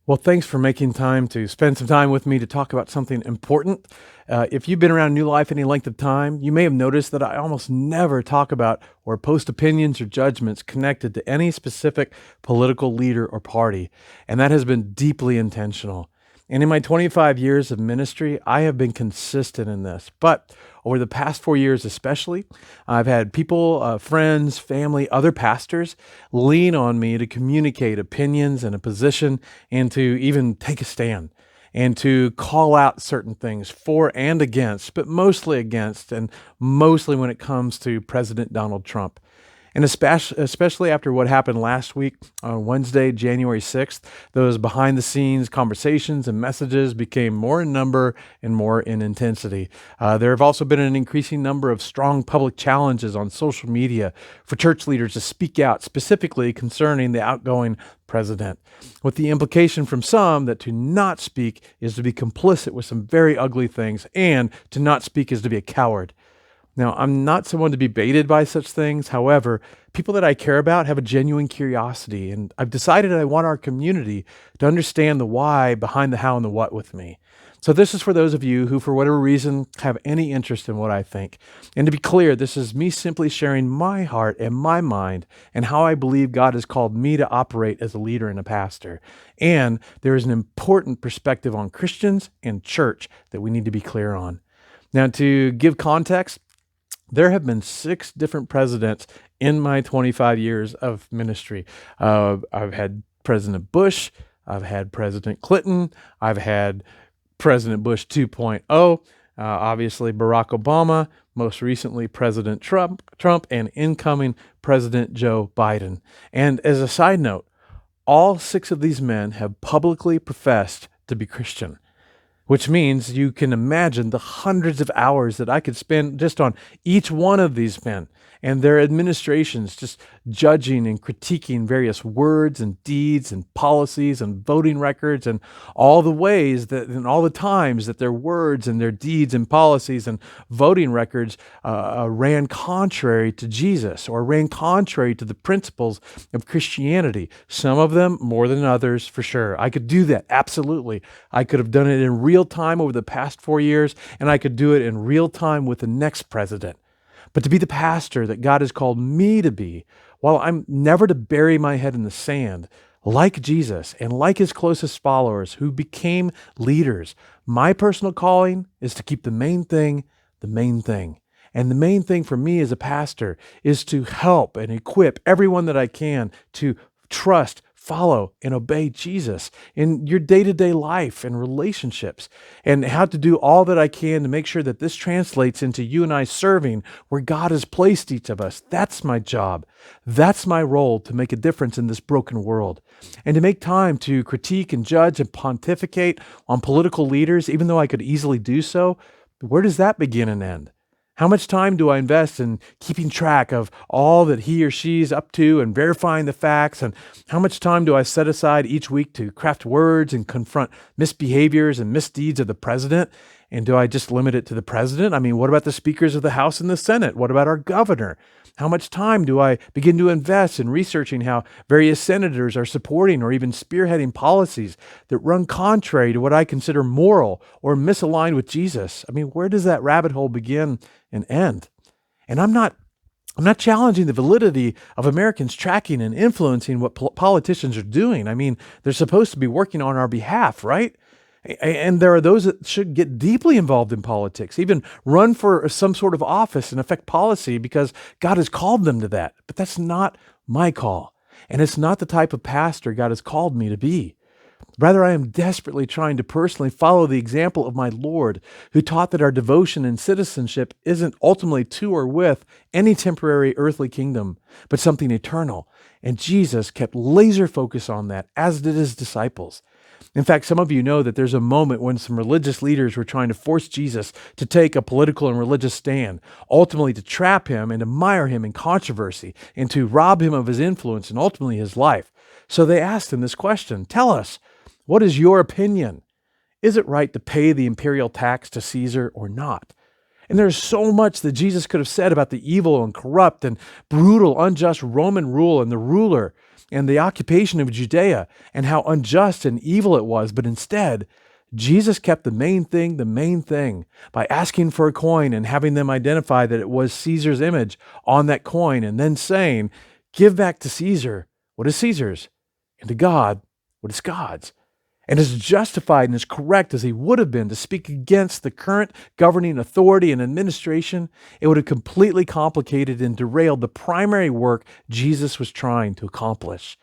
Well, thanks for making time to spend some time with me to talk about something important. If you've been around New Life any length of time, you may have noticed that I almost never talk about or post opinions or judgments connected to any specific political leader or party, and that has been deeply intentional. And in my 25 years of ministry, I have been consistent in this. But over the past 4 years, especially, I've had people, friends, family, other pastors lean on me to communicate opinions and a position and to even take a stand and to call out certain things for and against, but mostly against, and mostly when it comes to President Donald Trump. And especially after what happened last week on Wednesday, January 6th, those behind the scenes conversations and messages became more in number and more in intensity. There have also been an increasing number of strong public challenges on social media for church leaders to speak out specifically concerning the outgoing president, with the implication from some that to not speak is to be complicit with some very ugly things, and to not speak is to be a coward. Now, I'm not someone to be baited by such things. However, people that I care about have a genuine curiosity, and I've decided I want our community to understand the why behind the how and the what with me. So this is for those of you who, for whatever reason, have any interest in what I think. And to be clear, this is me simply sharing my heart and my mind and how I believe God has called me to operate as a leader and a pastor. And there is an important perspective on Christians and church that we need to be clear on. Now, to give context, there have been 6 different presidents in my 25 years of ministry. I've had President Bush, I've had President Clinton, I've had President Bush 2.0, obviously Barack Obama, most recently President Trump, and incoming President Joe Biden. And as a side note, all 6 of these men have publicly professed to be Christian, which means you can imagine the hundreds of hours that I could spend just on each one of these men and their administrations, just judging and critiquing various words and deeds and policies and voting records and all the ways that and all the times that their words and their deeds and policies and voting records ran contrary to Jesus or ran contrary to the principles of Christianity. Some of them more than others, for sure. I could do that, absolutely. I could have done it in real time over the past 4 years, and I could do it in real time with the next president. But to be the pastor that God has called me to be, while I'm never to bury my head in the sand, like Jesus and like his closest followers who became leaders, my personal calling is to keep the main thing the main thing. And the main thing for me as a pastor is to help and equip everyone that I can to trust, follow, and obey Jesus in your day-to-day life and relationships, and how to do all that I can to make sure that this translates into you and I serving where God has placed each of us. That's my job. That's my role, to make a difference in this broken world. And to make time to critique and judge and pontificate on political leaders, even though I could easily do so, where does that begin and end? How much time do I invest in keeping track of all that he or she's up to and verifying the facts? And how much time do I set aside each week to craft words and confront misbehaviors and misdeeds of the president? And do I just limit it to the president? I mean, what about the speakers of the House and the Senate? What about our governor? How much time do I begin to invest in researching how various senators are supporting or even spearheading policies that run contrary to what I consider moral or misaligned with Jesus? I mean, where does that rabbit hole begin and end? And I'm not challenging the validity of Americans tracking and influencing what politicians are doing. I mean, they're supposed to be working on our behalf, right? And there are those that should get deeply involved in politics, even run for some sort of office and affect policy because God has called them to that. But that's not my call. And it's not the type of pastor God has called me to be. Rather, I am desperately trying to personally follow the example of my Lord, who taught that our devotion and citizenship isn't ultimately to or with any temporary earthly kingdom, but something eternal. And Jesus kept laser focus on that, as did his disciples. In fact, some of you know that there's a moment when some religious leaders were trying to force Jesus to take a political and religious stand, ultimately to trap him and to mire him in controversy and to rob him of his influence and ultimately his life. So they asked him this question: tell us, what is your opinion? Is it right to pay the imperial tax to Caesar or not? And there's so much that Jesus could have said about the evil and corrupt and brutal, unjust Roman rule and the ruler. and the occupation of Judea and how unjust and evil it was. But instead, Jesus kept the main thing by asking for a coin and having them identify that it was Caesar's image on that coin, and then saying, "Give back to Caesar what is Caesar's, and to God what is God's." And as justified and as correct as he would have been to speak against the current governing authority and administration, it would have completely complicated and derailed the primary work Jesus was trying to accomplish.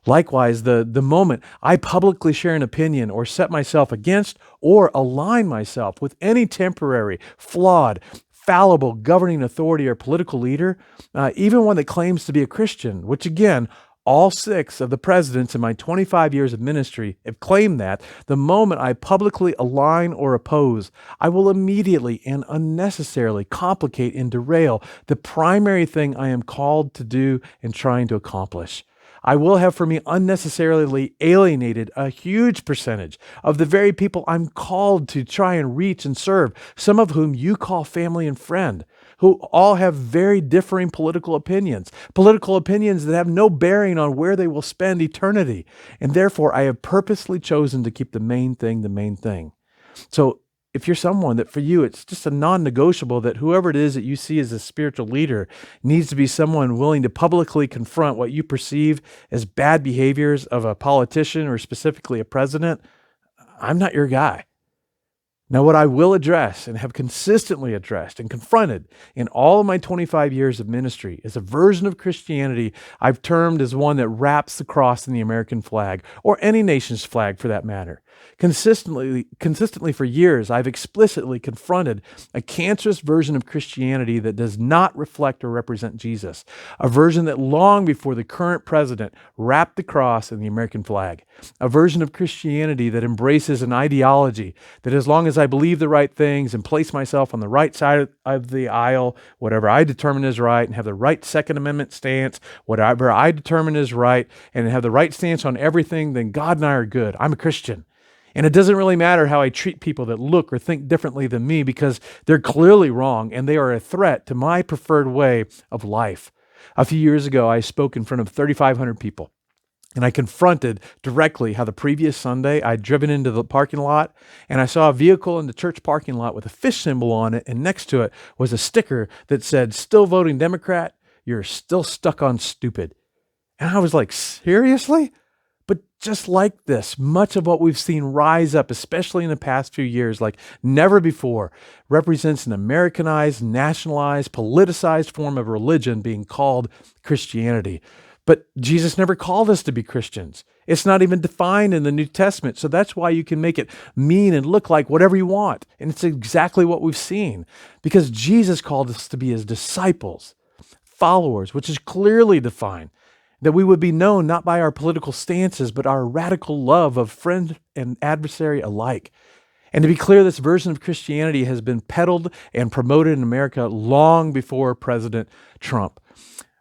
Likewise, the moment I publicly share an opinion or set myself against or align myself with any temporary, flawed, fallible governing authority or political leader, even one that claims to be a Christian, which again, all 6 of the presidents in my 25 years of ministry have claimed that, the moment I publicly align or oppose, I will immediately and unnecessarily complicate and derail the primary thing I am called to do and trying to accomplish. I will have for me unnecessarily alienated a huge percentage of the very people I'm called to try and reach and serve, some of whom you call family and friend, who all have very differing political opinions that have no bearing on where they will spend eternity. And therefore, I have purposely chosen to keep the main thing. So if you're someone that for you, it's just a non-negotiable that whoever it is that you see as a spiritual leader needs to be someone willing to publicly confront what you perceive as bad behaviors of a politician or specifically a president, I'm not your guy. Now, what I will address and have consistently addressed and confronted in all of my 25 years of ministry is a version of Christianity I've termed as one that wraps the cross in the American flag, or any nation's flag for that matter. Consistently for years, I've explicitly confronted a cancerous version of Christianity that does not reflect or represent Jesus, a version that long before the current president wrapped the cross in the American flag, a version of Christianity that embraces an ideology that as long as I believe the right things and place myself on the right side of the aisle, whatever I determine is right, and have the right Second Amendment stance, whatever I determine is right, and have the right stance on everything, then God and I are good. I'm a Christian. And it doesn't really matter how I treat people that look or think differently than me, because they're clearly wrong and they are a threat to my preferred way of life. A few years ago, I spoke in front of 3,500 people. And I confronted directly how the previous Sunday I'd driven into the parking lot and I saw a vehicle in the church parking lot with a fish symbol on it, and next to it was a sticker that said, "Still voting Democrat? You're still stuck on stupid." And I was like, seriously? But just like this, much of what we've seen rise up, especially in the past few years, like never before, represents an Americanized, nationalized, politicized form of religion being called Christianity. But Jesus never called us to be Christians. It's not even defined in the New Testament. So that's why you can make it mean and look like whatever you want. And it's exactly what we've seen. Because Jesus called us to be his disciples, followers, which is clearly defined. That we would be known not by our political stances, but our radical love of friend and adversary alike. And to be clear, this version of Christianity has been peddled and promoted in America long before President Trump.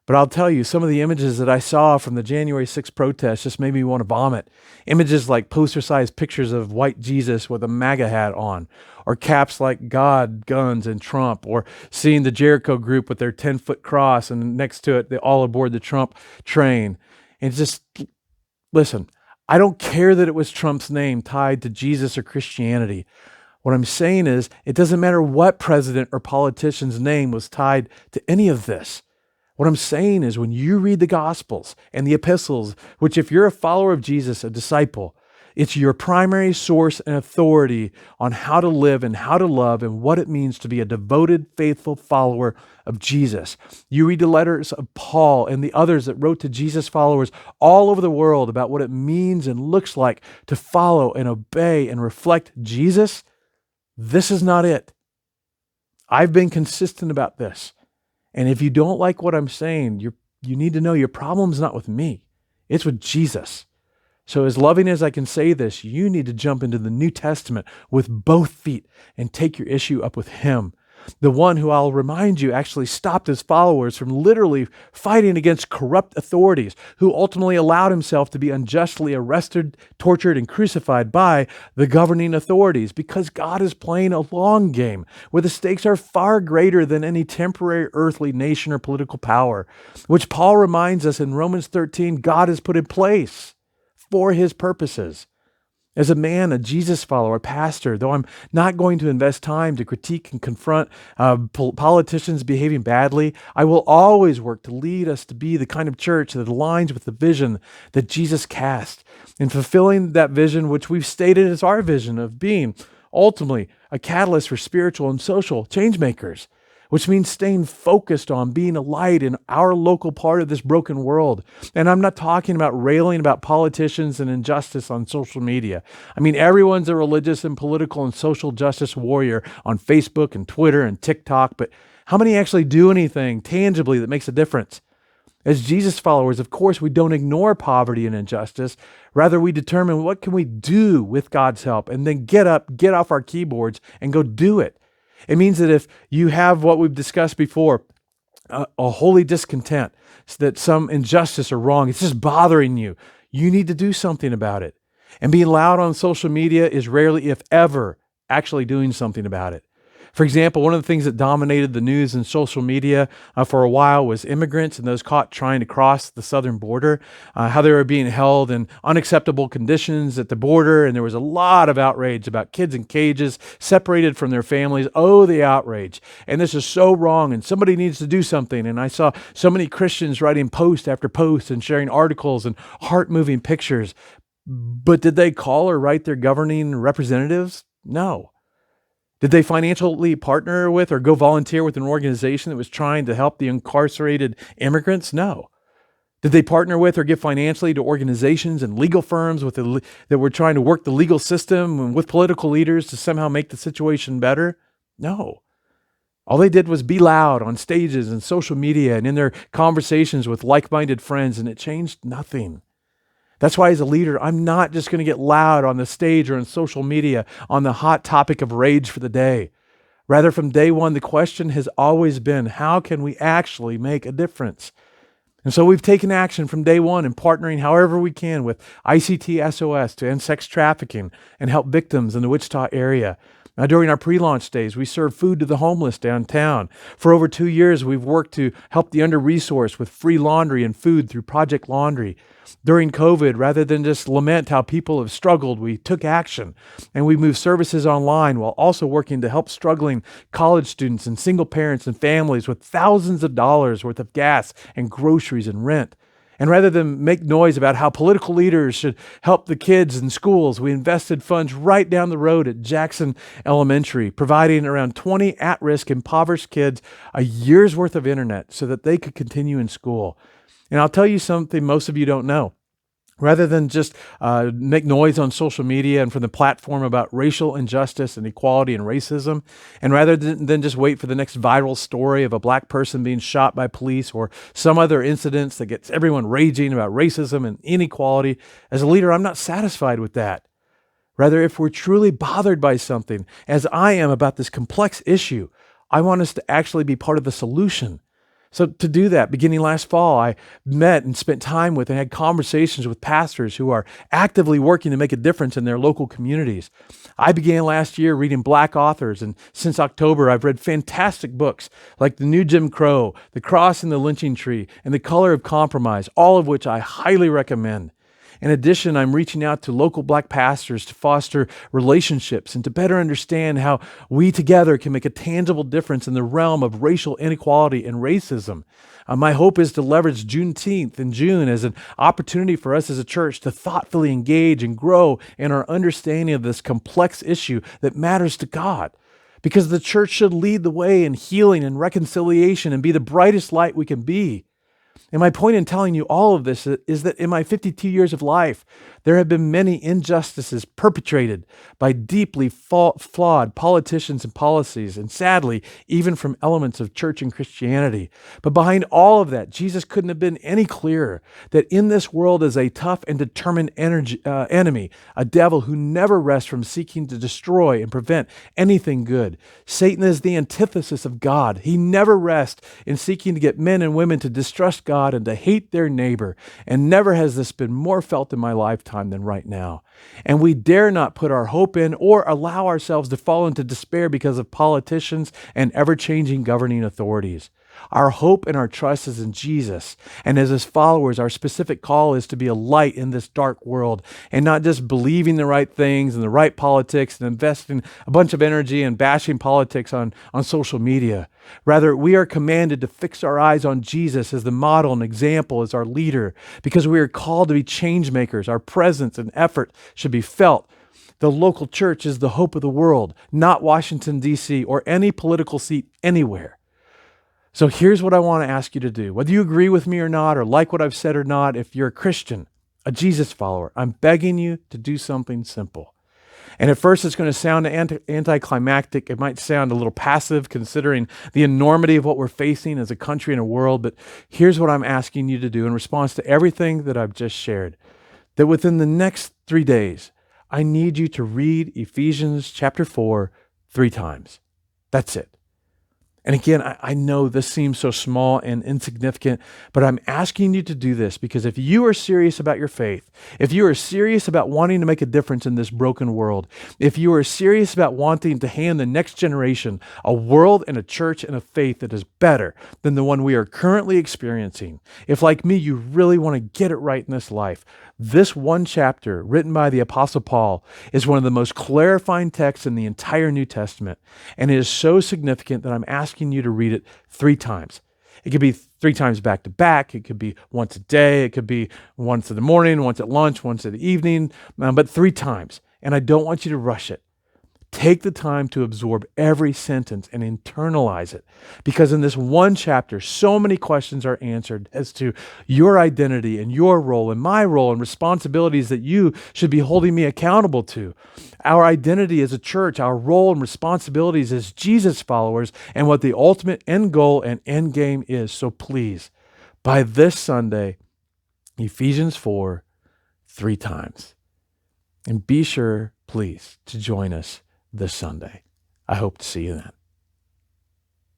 But I'll tell you, some of the images that I saw from the January 6th protests just made me want to vomit. Images like poster-sized pictures of white Jesus with a MAGA hat on, or caps like God, guns, and Trump, or seeing the Jericho group with their 10-foot cross and next to it, they all aboard the Trump train. And just, listen, I don't care that it was Trump's name tied to Jesus or Christianity. What I'm saying is, it doesn't matter what president or politician's name was tied to any of this. What I'm saying is, when you read the Gospels and the epistles, which if you're a follower of Jesus, a disciple, it's your primary source and authority on how to live and how to love and what it means to be a devoted, faithful follower of Jesus. You read the letters of Paul and the others that wrote to Jesus followers all over the world about what it means and looks like to follow and obey and reflect Jesus. This is not it. I've been consistent about this. And if you don't like what I'm saying, you need to know your problem's not with me. It's with Jesus. So as loving as I can say this, you need to jump into the New Testament with both feet and take your issue up with him. the one who I'll remind you actually stopped his followers from literally fighting against corrupt authorities, who ultimately allowed himself to be unjustly arrested, tortured, and crucified by the governing authorities, because God is playing a long game where the stakes are far greater than any temporary earthly nation or political power, which Paul reminds us in Romans 13 God has put in place for his purposes. As a man, a Jesus follower, a pastor, though I'm not going to invest time to critique and confront politicians behaving badly, I will always work to lead us to be the kind of church that aligns with the vision that Jesus cast, in fulfilling that vision which we've stated as our vision of being ultimately a catalyst for spiritual and social change makers, which means staying focused on being a light in our local part of this broken world. And I'm not talking about railing about politicians and injustice on social media. I mean, everyone's a religious and political and social justice warrior on Facebook and Twitter and TikTok, but how many actually do anything tangibly that makes a difference? As Jesus followers, of course, we don't ignore poverty and injustice. Rather, we determine what can we do with God's help, and then get off our keyboards and go do it. It means that if you have what we've discussed before, a holy discontent, so that some injustice or wrong, it's just bothering you, you need to do something about it. And being loud on social media is rarely, if ever, actually doing something about it. For example, one of the things that dominated the news and social media for a while was immigrants and those caught trying to cross the southern border, how they were being held in unacceptable conditions at the border. And there was a lot of outrage about kids in cages, separated from their families. Oh, the outrage. And this is so wrong, and somebody needs to do something. And I saw so many Christians writing post after post and sharing articles and heart-moving pictures. But did they call or write their governing representatives? No. Did they financially partner with or go volunteer with an organization that was trying to help the incarcerated immigrants? No. Did they partner with or give financially to organizations and legal firms that were trying to work the legal system and with political leaders to somehow make the situation better? No. All they did was be loud on stages and social media and in their conversations with like-minded friends, and it changed nothing. That's why as a leader, I'm not just going to get loud on the stage or on social media on the hot topic of rage for the day. Rather, from day one, the question has always been, how can we actually make a difference? And so we've taken action from day one in partnering however we can with ICT SOS to end sex trafficking and help victims in the Wichita area. Now, during our pre-launch days, we serve food to the homeless downtown. For over 2 years, we've worked to help the under-resourced with free laundry and food through Project Laundry. During COVID, rather than just lament how people have struggled, we took action, and we moved services online while also working to help struggling college students and single parents and families with thousands of dollars worth of gas and groceries and rent. And rather than make noise about how political leaders should help the kids in schools, we invested funds right down the road at Jackson Elementary, providing around 20 at-risk impoverished kids a year's worth of internet so that they could continue in school. And I'll tell you something most of you don't know. Rather than just make noise on social media and from the platform about racial injustice and equality and racism, and rather than just wait for the next viral story of a black person being shot by police or some other incidents that gets everyone raging about racism and inequality, as a leader, I'm not satisfied with that. Rather, if we're truly bothered by something, as I am about this complex issue, I want us to actually be part of the solution. So to do that, beginning last fall, I met and spent time with and had conversations with pastors who are actively working to make a difference in their local communities. I began last year reading Black authors, and since October, I've read fantastic books like The New Jim Crow, The Cross and the Lynching Tree, and The Color of Compromise, all of which I highly recommend. In addition, I'm reaching out to local Black pastors to foster relationships and to better understand how we together can make a tangible difference in the realm of racial inequality and racism. My hope is to leverage Juneteenth in June as an opportunity for us as a church to thoughtfully engage and grow in our understanding of this complex issue that matters to God. Because the church should lead the way in healing and reconciliation and be the brightest light we can be. And my point in telling you all of this is that in my 52 years of life, There have been many injustices perpetrated by deeply flawed politicians and policies, and sadly, even from elements of church and Christianity. But behind all of that, Jesus couldn't have been any clearer that in this world is a tough and determined enemy, a devil who never rests from seeking to destroy and prevent anything good. Satan is the antithesis of God. He never rests in seeking to get men and women to distrust God and to hate their neighbor. And never has this been more felt in my lifetime than right now. And we dare not put our hope in or allow ourselves to fall into despair because of politicians and ever-changing governing authorities. Our hope and our trust is in Jesus. And as his followers, our specific call is to be a light in this dark world and not just believing the right things and the right politics and investing a bunch of energy and bashing politics on social media. Rather, we are commanded to fix our eyes on Jesus as the model and example, as our leader, because we are called to be change makers. Our presence and effort should be felt. The local church is the hope of the world, not Washington, D.C., or any political seat anywhere. So here's what I want to ask you to do. Whether you agree with me or not, or like what I've said or not, if you're a Christian, a Jesus follower, I'm begging you to do something simple. And at first it's going to sound anticlimactic. It might sound a little passive considering the enormity of what we're facing as a country and a world. But here's what I'm asking you to do in response to everything that I've just shared. That within the next 3 days, I need you to read Ephesians chapter 4 3 times. That's it. And again, I know this seems so small and insignificant, but I'm asking you to do this because if you are serious about your faith, if you are serious about wanting to make a difference in this broken world, if you are serious about wanting to hand the next generation a world and a church and a faith that is better than the one we are currently experiencing, if like me, you really want to get it right in this life, this one chapter written by the Apostle Paul is one of the most clarifying texts in the entire New Testament. And it is so significant that I'm asking you to read it 3 times. It could be 3 times back to back. It could be once a day. It could be once in the morning, once at lunch, once in the evening, but 3 times. And I don't want you to rush it. Take the time to absorb every sentence and internalize it. Because in this one chapter, so many questions are answered as to your identity and your role and my role and responsibilities that you should be holding me accountable to. Our identity as a church, our role and responsibilities as Jesus followers, and what the ultimate end goal and end game is. So please, by this Sunday, Ephesians 4, 3 times. And be sure, please, to join us this Sunday. I hope to see you then.